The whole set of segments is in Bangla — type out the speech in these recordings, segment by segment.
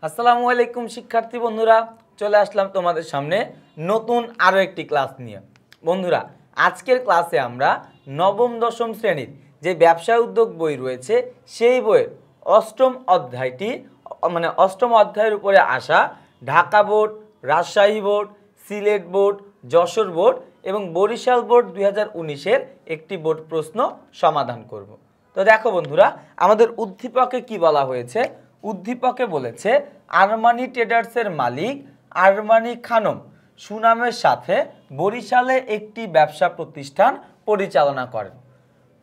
আসসালামু আলাইকুম শিক্ষার্থী বন্ধুরা, চলে আসলাম তোমাদের সামনে নতুন আরও একটি ক্লাস নিয়ে। বন্ধুরা, আজকের ক্লাসে আমরা নবম দশম শ্রেণীর যে ব্যবসায় উদ্যোগ বই রয়েছে সেই বইয়ের অষ্টম অধ্যায়ের উপরে আসা Dhaka board, Rajshahi board, Sylhet board, Jessore board এবং বরিশাল বোর্ড 2019-এর একটি বোর্ড প্রশ্ন সমাধান করব। তো দেখো বন্ধুরা, আমাদের উদ্দীপকে কি বলা হয়েছে। উদ্দীপকে বলেছে আরমানি ট্রেডার্সের মালিক আরমানি খানম সুনামের সাথে বরিশালে একটি ব্যবসা প্রতিষ্ঠান পরিচালনা করেন।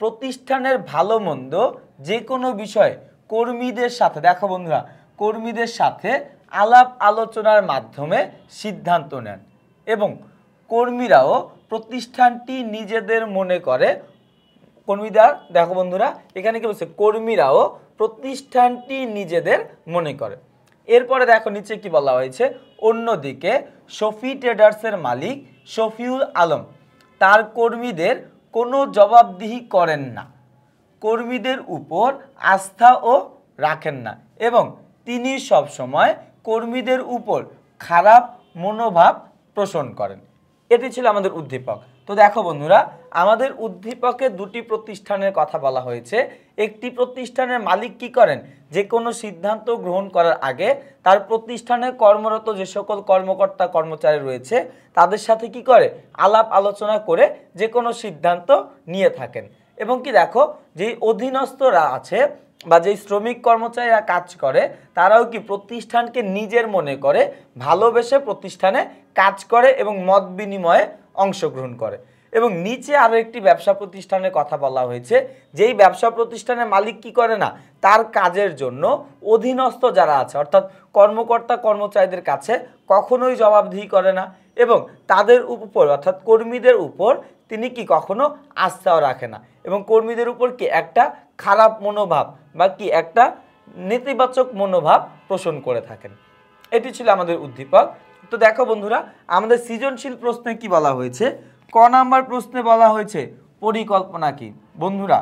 প্রতিষ্ঠানের ভালো মন্দ যে কোনো বিষয়ে কর্মীদের সাথে, দেখো বন্ধুরা, কর্মীদের সাথে আলাপ আলোচনার মাধ্যমে সিদ্ধান্ত নেন এবং কর্মীরাও প্রতিষ্ঠানটি নিজেদের মনে করে। দেখো বন্ধুরা, এখানে কি বলছে, কর্মীরাও প্রতিষ্ঠানটি নিজেদের মনে করে। এরপরে দেখো নিচে কি বলা হয়েছে, অন্যদিকে শফি ট্রেডার্সের মালিক শফিউল আলম তার কর্মীদের কোনো জবাবদিহি করেন না, কর্মীদের উপর আস্থাও রাখেন না এবং তিনি সবসময় কর্মীদের উপর খারাপ মনোভাব পোষণ করেন। এটি ছিল আমাদের উদ্দীপক। তো দেখো বন্ধুরা, আমাদের উদ্দীপকে দুটি প্রতিষ্ঠানের কথা বলা হয়েছে। একটি প্রতিষ্ঠানের মালিক কি করেন, যে কোনো সিদ্ধান্ত গ্রহণ করার আগে তার প্রতিষ্ঠানে কর্মরত যে সকল কর্মকর্তা কর্মচারী রয়েছে তাদের সাথে কি করে, আলাপ আলোচনা করে যে কোনো সিদ্ধান্ত নিয়ে থাকেন। এবং কি দেখো, যেই অধীনস্থরা আছে বা যেই শ্রমিক কর্মচারীরা কাজ করে তারাও কি প্রতিষ্ঠানকে নিজের মনে করে, ভালোবেসে প্রতিষ্ঠানে কাজ করে এবং মত বিনিময়ে অংশগ্রহণ করে। এবং নিচে আরও একটি ব্যবসা প্রতিষ্ঠানের কথা বলা হয়েছে, যেই ব্যবসা প্রতিষ্ঠানের মালিক কি করে না, তার কাজের জন্য অধীনস্থ যারা আছে অর্থাৎ কর্মকর্তা কর্মচারীদের কাছে কখনোই জবাবদিহি করে না এবং তাদের উপর অর্থাৎ কর্মীদের উপর তিনি কি কখনো আস্থাও রাখে না এবং কর্মীদের উপর কি একটা খারাপ মনোভাব বা কি একটা নেতিবাচক মনোভাব পোষণ করে থাকেন। এটি ছিল আমাদের উদ্দীপক। তো দেখো বন্ধুরা, আমাদের সৃজনশীল প্রশ্নে কি বলা হয়েছে, ক নাম্বার প্রশ্নে বলা হয়েছে পরিকল্পনা কি। বন্ধুরা,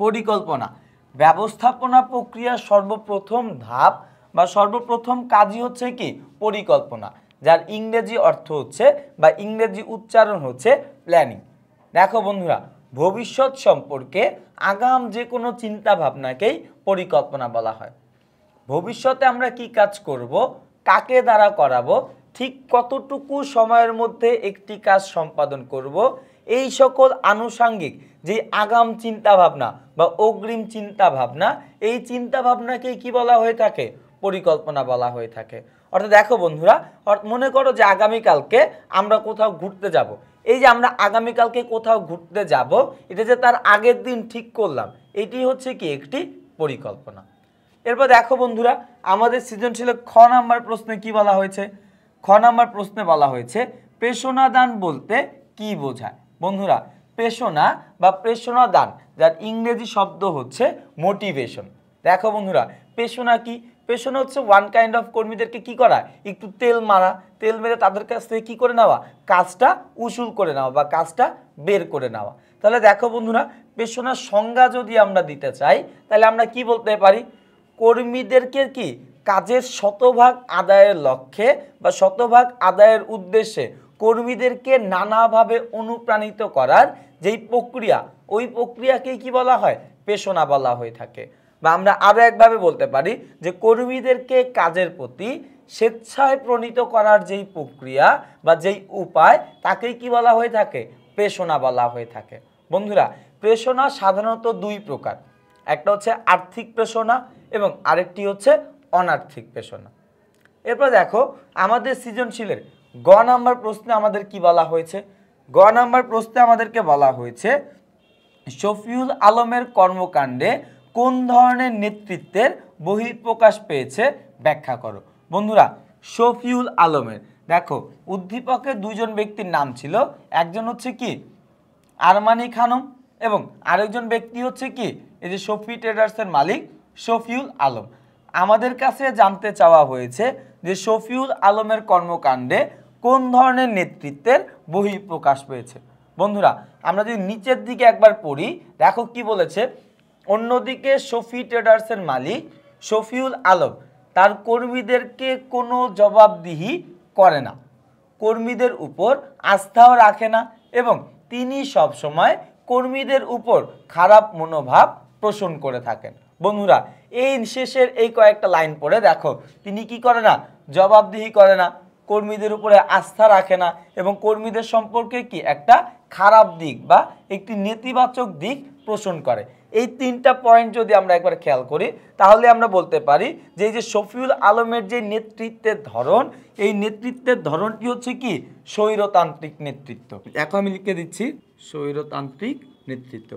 পরিকল্পনা ব্যবস্থাপনা প্রক্রিয়ার সর্বপ্রথম ধাপ বা সর্বপ্রথম কাজই হচ্ছে কি পরিকল্পনা, যার ইংরেজি অর্থ হচ্ছে বা ইংরেজি উচ্চারণ হচ্ছে প্ল্যানিং। দেখো বন্ধুরা, ভবিষ্যৎ সম্পর্কে আগাম যে কোনো চিন্তা ভাবনাকেই পরিকল্পনা বলা হয়। ভবিষ্যতে আমরা কি কাজ করব, কাকে দ্বারা করাবো, ঠিক কতটুকু সময়ের মধ্যে একটি কাজ সম্পাদন করব, এই সকল আনুষাঙ্গিক যে আগাম চিন্তা ভাবনা বা অগ্রিম চিন্তা ভাবনা, এই চিন্তা ভাবনাকেই কি বলা হয়ে থাকে, পরিকল্পনা বলা হয়ে থাকে। অর্থাৎ দেখো বন্ধুরা, মনে করো যে আগামীকালকে আমরা কোথাও ঘুরতে যাব। এই যে আমরা আগামীকালকে কোথাও ঘুরতে যাব, এটা যে তার আগের দিন ঠিক করলাম, এটি হচ্ছে কি একটি পরিকল্পনা। এরপর দেখো বন্ধুরা, আমাদের সৃজনশীল খ নাম্বার প্রশ্নে কি বলা হয়েছে। খ নাম্বার প্রশ্নে বলা হয়েছে প্রেষণা দান বলতে কি বোঝায়। বন্ধুরা, প্রেষণা বা প্রেষণা দান, যার ইংরেজি শব্দ হচ্ছে মোটিভেশন। দেখো বন্ধুরা, প্রেষণা কি, প্রেষণা হচ্ছে ওয়ান কাইন্ড অফ কর্মীদেরকে কি করা, একটু তেল মারা, তেল মেরে তাদের কাছ থেকে কি করে নেওয়া, কাজটা উসুল করে নেওয়া বা কাজটা বের করে নেওয়া। তাহলে দেখো বন্ধুরা, প্রেষণার সংজ্ঞা যদি আমরা দিতে চাই তাহলে আমরা কি বলতে পারি, কর্মীদেরকে কি কাজের শতভাগ আদায়ের লক্ষ্যে বা শতভাগ আদায়ের উদ্দেশ্যে কর্মীদেরকে নানাভাবে অনুপ্রাণিত করার যেই প্রক্রিয়া, ওই প্রক্রিয়াকেই কি বলা হয়, প্রেষণা বলা হয়ে থাকে। বা আমরা আরও একভাবে বলতে পারি যে কর্মীদেরকে কাজের প্রতি স্বেচ্ছায় প্রণীত করার যেই প্রক্রিয়া বা যেই উপায়, তাকেই কি বলা হয়ে থাকে, প্রেষণা বলা হয়ে থাকে। বন্ধুরা, প্রেষণা সাধারণত দুই প্রকার, একটা হচ্ছে আর্থিক প্রেষণা এবং আরেকটি হচ্ছে অনার্থিক প্রেষণা। এরপর দেখো, আমাদের সৃজনশীলের গ নাম্বার প্রশ্নে আমাদের কি বলা হয়েছে। গ নাম্বার প্রশ্নে আমাদেরকে বলা হয়েছে শফিউল আলমের কর্মকাণ্ডে কোন ধরনের নেতৃত্বের বহিঃপ্রকাশ পেয়েছে ব্যাখ্যা করো। বন্ধুরা, শফিউল আলমের, দেখো উদ্দীপকের দুইজন ব্যক্তির নাম ছিল, একজন হচ্ছে কি আরমানি খানম এবং আরেকজন ব্যক্তি হচ্ছে কি এই যে শফি ট্রেডার্সের মালিক শফিউল আলম। আমাদের কাছে জানতে চাওয়া হয়েছে যে শফিউল আলমের কর্মকাণ্ডে কোন ধরনের নেতৃত্বের বহিঃপ্রকাশ পেয়েছে। বন্ধুরা, আমরা যদি নিচের দিকে একবার পড়ি, দেখো কি বলেছে, অন্যদিকে শফি ট্রেডার্সের মালিক শফিউল আলম তার কর্মীদেরকে কোনো জবাবদিহি করে না, কর্মীদের উপর আস্থাও রাখে না এবং তিনি সবসময় কর্মীদের উপর খারাপ মনোভাব পোষণ করে থাকেন। বন্ধুরা, এই শেষের এই কয়েকটা লাইন পড়ে দেখো, তিনি কি করে না, জবাবদিহি করে না, কর্মীদের উপরে আস্থা রাখে না এবং কর্মীদের সম্পর্কে কি একটা খারাপ দিক বা একটি নেতিবাচক দিক পোষণ করে। এই তিনটা পয়েন্ট যদি আমরা একবার খেয়াল করি তাহলে আমরা বলতে পারি যে এই যে শফিউল আলমের যে নেতৃত্বের ধরন, এই নেতৃত্বের ধরনটি হচ্ছে কি স্বৈরতান্ত্রিক নেতৃত্ব। এখন আমি লিখে দিচ্ছি স্বৈরতান্ত্রিক নেতৃত্ব।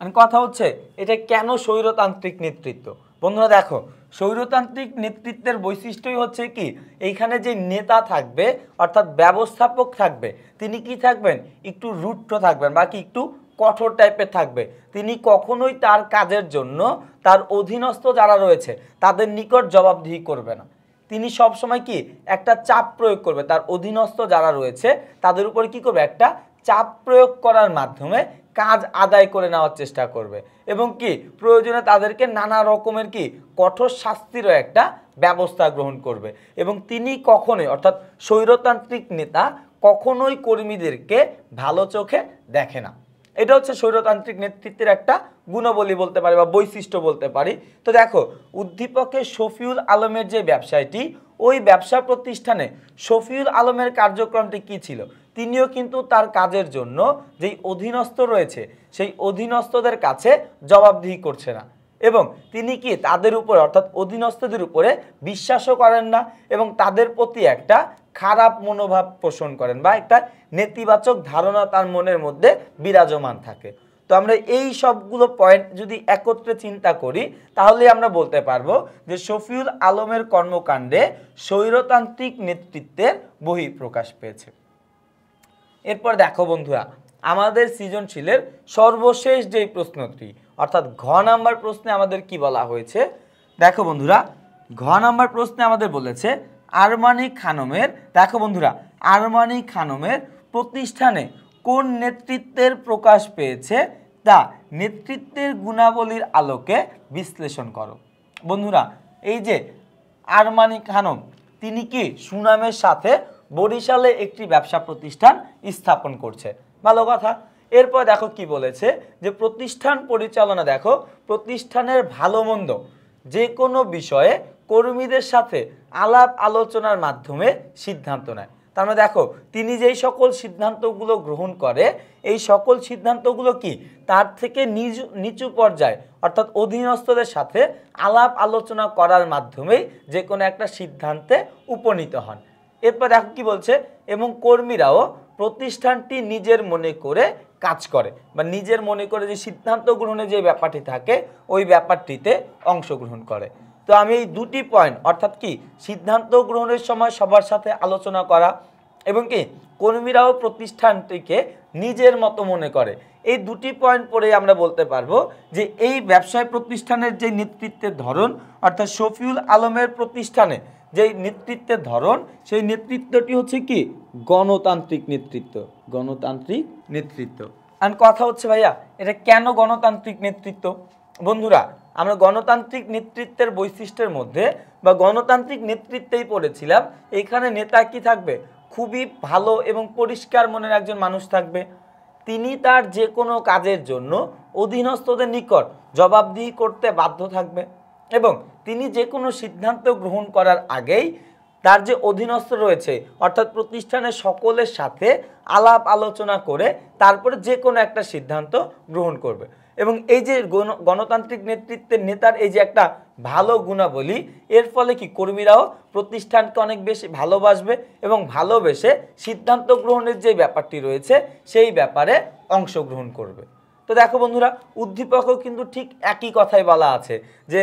আর কথা হচ্ছে এটা কেন স্বৈরতান্ত্রিক নেতৃত্ব? বন্ধুরা দেখো, স্বৈরতান্ত্রিক নেতৃত্বের বৈশিষ্ট্যই হচ্ছে কি এইখানে যে নেতা থাকবে অর্থাৎ ব্যবস্থাপক থাকবে, তিনি কি থাকবেন, একটু রুদ্ধ থাকবেন বা কি একটু কঠোর টাইপের থাকবে। তিনি কখনোই তার কাজের জন্য তার অধীনস্থ যারা রয়েছে তাদের নিকট জবাবদিহি করবে না। তিনি সবসময় কি একটা চাপ প্রয়োগ করবে, তার অধীনস্থ যারা রয়েছে তাদের উপর কি করবে, একটা চাপ প্রয়োগ করার মাধ্যমে কাজ আদায় করে নেওয়ার চেষ্টা করবে এবং কি প্রয়োজনে তাদেরকে নানা রকমের কি কঠোর শাস্তিরও একটা ব্যবস্থা গ্রহণ করবে। এবং তিনি কখনোই অর্থাৎ স্বৈরতান্ত্রিক নেতা কখনোই কর্মীদেরকে ভালো চোখে দেখে না। এটা হচ্ছে স্বৈরতান্ত্রিক নেতৃত্বের একটা গুণাবলী বলতে পারি বা বৈশিষ্ট্য বলতে পারি। তো দেখো, উদ্দীপকে শফিউল আলমের যে ব্যবসায়টি, ওই ব্যবসা প্রতিষ্ঠানে শফিউল আলমের কার্যক্রমটি কি ছিল, তিনিও কিন্তু তার কাজের জন্য যেই অধীনস্থ রয়েছে সেই অধীনস্থদের কাছে জবাবদিহি করছে না এবং তিনি কি তাদের উপরে অর্থাৎ অধীনস্থদের উপরে বিশ্বাসও করেন না এবং তাদের প্রতি একটা খারাপ মনোভাব পোষণ করেন বা একটা নেতিবাচক ধারণা তার মনের মধ্যে বিরাজমান থাকে। তো আমরা এই সবগুলো পয়েন্ট যদি একত্রে চিন্তা করি তাহলে আমরা বলতে পারবো যে শফিউল আলমের কর্মকাণ্ডে স্বৈরতান্ত্রিক নেতৃত্বের বহিঃপ্রকাশ পেয়েছে। এরপর দেখো বন্ধুরা, আমাদের সৃজনশীলের সর্বশেষ যেই প্রশ্নটি অর্থাৎ ঘ নাম্বার প্রশ্নে আমাদের কি বলা হয়েছে, দেখো বন্ধুরা, ঘ নাম্বার প্রশ্নে আমাদের বলেছে আরমানি খানমের, দেখো বন্ধুরা, আরমানি খানমের প্রতিষ্ঠানে কোন নেতৃত্বের প্রকাশ পেয়েছে তা নেতৃত্বের গুণাবলীর আলোকে বিশ্লেষণ করো। বন্ধুরা, এই যে আরমানি খানম, তিনি কি সুনামের সাথে বরিশালে একটি ব্যবসা প্রতিষ্ঠান স্থাপন করছে, ভালো কথা। এরপর দেখো কি বলেছে যে প্রতিষ্ঠান পরিচালনা, দেখো প্রতিষ্ঠানের ভালো মন্দ যে কোনো বিষয়ে কর্মীদের সাথে আলাপ আলোচনার মাধ্যমে সিদ্ধান্ত নেয়। তার মানে দেখো, তিনি যেই সকল সিদ্ধান্তগুলো গ্রহণ করে এই সকল সিদ্ধান্তগুলো কি তার থেকে নিচু পর্যায়ে অর্থাৎ অধীনস্থদের সাথে আলাপ আলোচনা করার মাধ্যমেই যে কোনো একটা সিদ্ধান্তে উপনীত হন। এরপর দেখো কি বলছে, এবং কর্মীরাও প্রতিষ্ঠানটি নিজের মনে করে কাজ করে বা নিজের মনে করে যে সিদ্ধান্ত গ্রহণের যে ব্যাপারটি থাকে ওই ব্যাপারটিতে অংশগ্রহণ করে। তো আমি এই দুটি পয়েন্ট অর্থাৎ কি সিদ্ধান্ত গ্রহণের সময় সবার সাথে আলোচনা করা এবং কি কর্মীরাও প্রতিষ্ঠানটিকে নিজের মতো মনে করে, এই দুটি পয়েন্ট পরে আমরা বলতে পারবো যে এই ব্যবসায় প্রতিষ্ঠানের যে নেতৃত্বের ধরন অর্থাৎ শফিউল আলমের প্রতিষ্ঠানে যে নেতৃত্বের ধরন সেই নেতৃত্বটি হচ্ছে কি গণতান্ত্রিক নেতৃত্ব, গণতান্ত্রিক নেতৃত্ব। আর কথা হচ্ছে ভাইয়া এটা কেন গণতান্ত্রিক নেতৃত্ব? বন্ধুরা, আমরা গণতান্ত্রিক নেতৃত্বের বৈশিষ্ট্যের মধ্যে বা গণতান্ত্রিক নেতৃত্বেই পড়েছিলাম এখানে নেতা কি থাকবে, খুবই ভালো এবং পরিষ্কার মনের একজন মানুষ থাকবে। তিনি তার যে কোনো কাজের জন্য অধীনস্থদের নিকট জবাবদিহি করতে বাধ্য থাকবে এবং তিনি যে কোনো সিদ্ধান্ত গ্রহণ করার আগেই তার যে অধীনস্থ রয়েছে অর্থাৎ প্রতিষ্ঠানের সকলের সাথে আলাপ আলোচনা করে তারপরে যে কোনো একটা সিদ্ধান্ত গ্রহণ করবে। এবং এই যে গণতান্ত্রিক নেতৃত্বের নেতার এই যে একটা ভালো গুণাবলী, এর ফলে কি কর্মীরাও প্রতিষ্ঠানকে অনেক বেশি ভালোবাসবে এবং ভালোবেসে সিদ্ধান্ত গ্রহণের যে ব্যাপারটি রয়েছে সেই ব্যাপারে অংশগ্রহণ করবে। তো দেখো বন্ধুরা, উদ্দীপকও কিন্তু ঠিক একই কথাই বলা আছে যে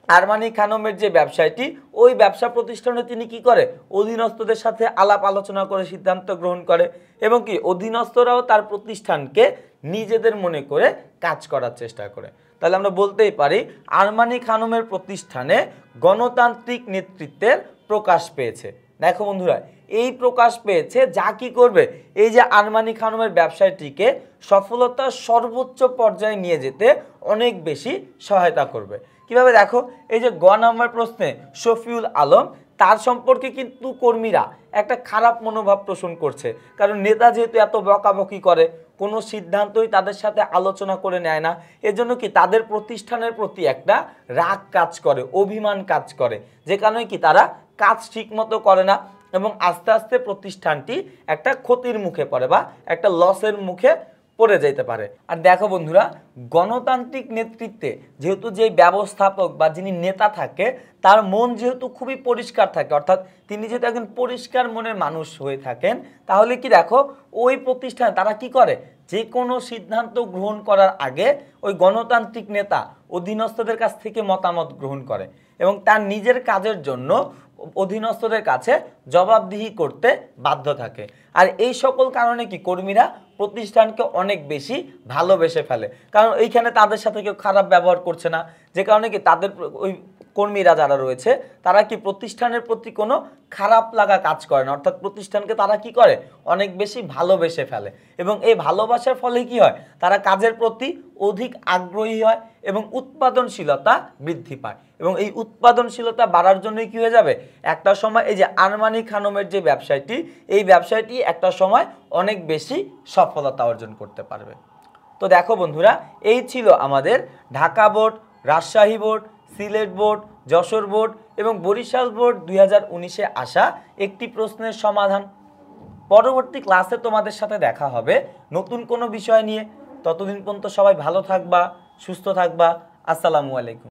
আরমানি খানমের যে ব্যবসায়টি ওই ব্যবসা প্রতিষ্ঠানে তিনি কি করে, অধীনস্থদের সাথে আলাপ আলোচনা করে সিদ্ধান্ত গ্রহণ করে এবং কি অধীনস্থরাও তার প্রতিষ্ঠানকে নিজেদের মনে করে কাজ করার চেষ্টা করে। তাহলে আমরা বলতেই পারি আরমানি খানমের প্রতিষ্ঠানে গণতান্ত্রিক নেতৃত্বের প্রকাশ পেয়েছে। দেখো বন্ধুরা, এই প্রকাশ পেয়েছে যা কি করবে, এই যে আরমানি খানমের ব্যবসায়টিকে সফলতার সর্বোচ্চ পর্যায়ে নিয়ে যেতে অনেক বেশি সহায়তা করবে। কিভাবে দেখো, এই যে গ নাম্বার প্রশ্নে শফিউল আলম, তার সম্পর্কে কিন্তু কর্মীরা একটা খারাপ মনোভাব পোষণ করছে। কারণ নেতা যেহেতু এত বকাবকি করে, কোনো সিদ্ধান্তই তাদের সাথে আলোচনা করে নেয় না, এজন্য কি তাদের প্রতিষ্ঠানের প্রতি একটা রাগ কাজ করে, অভিমান কাজ করে, যে কারণে কি তারা কাজ ঠিক মতো করে না এবং আস্তে আস্তে প্রতিষ্ঠানটি একটা ক্ষতির মুখে পড়ে বা একটা লসের মুখে পড়ে যেতে পারে। আর দেখো বন্ধুরা, গণতান্ত্রিক নেতৃত্বে যেহেতু যে ব্যবস্থাপক বা যিনি নেতা থাকে তার মন যেহেতু খুবই পরিষ্কার থাকে, অর্থাৎ তিনি যেহেতু একজন পরিষ্কার মনের মানুষ হয়ে থাকেন, তাহলে কি দেখো ওই প্রতিষ্ঠান তারা কি করে, যে কোনো সিদ্ধান্ত গ্রহণ করার আগে ওই গণতান্ত্রিক নেতা অধীনস্থদের কাছ থেকে মতামত গ্রহণ করে এবং তার নিজের কাজের জন্য অধীনস্থদের কাছে জবাবদিহি করতে বাধ্য থাকে। আর এই সকল কারণে কি কর্মীরা প্রতিষ্ঠানকে অনেক বেশি ভালোবেসে ফেলে, কারণ এইখানে তাদের সাথে কেউ খারাপ ব্যবহার করছে না, যে কারণে কি তাদের ওই কর্মীরা যারা রয়েছে তারা কি প্রতিষ্ঠানের প্রতি কোনো খারাপ লাগা কাজ করে না, অর্থাৎ প্রতিষ্ঠানকে তারা কি করে, অনেক বেশি ভালোবেসে ফেলে এবং এই ভালোবাসার ফলে কি হয়, তারা কাজের প্রতি অধিক আগ্রহী হয় এবং উৎপাদনশীলতা বৃদ্ধি পায় এবং এই উৎপাদনশীলতা বাড়ার জন্যই কি হয়ে যাবে, একটা সময় এই যে আরমানি খানমের যে ব্যবসায়টি, এই ব্যবসায়টি একটা সময় অনেক বেশি সফলতা অর্জন করতে পারবে। তো দেখো বন্ধুরা, এই ছিল আমাদের Dhaka board, Rajshahi board, Sylhet board, Jessore board এবং বরিশাল বোর্ড 2019-এ আসা একটি প্রশ্নের সমাধান। পরবর্তী ক্লাসে তোমাদের সাথে দেখা হবে নতুন কোনো বিষয় নিয়ে। ততদিন পর্যন্ত সবাই ভালো থাকবা, সুস্থ থাকবা। আসসালামু আলাইকুম।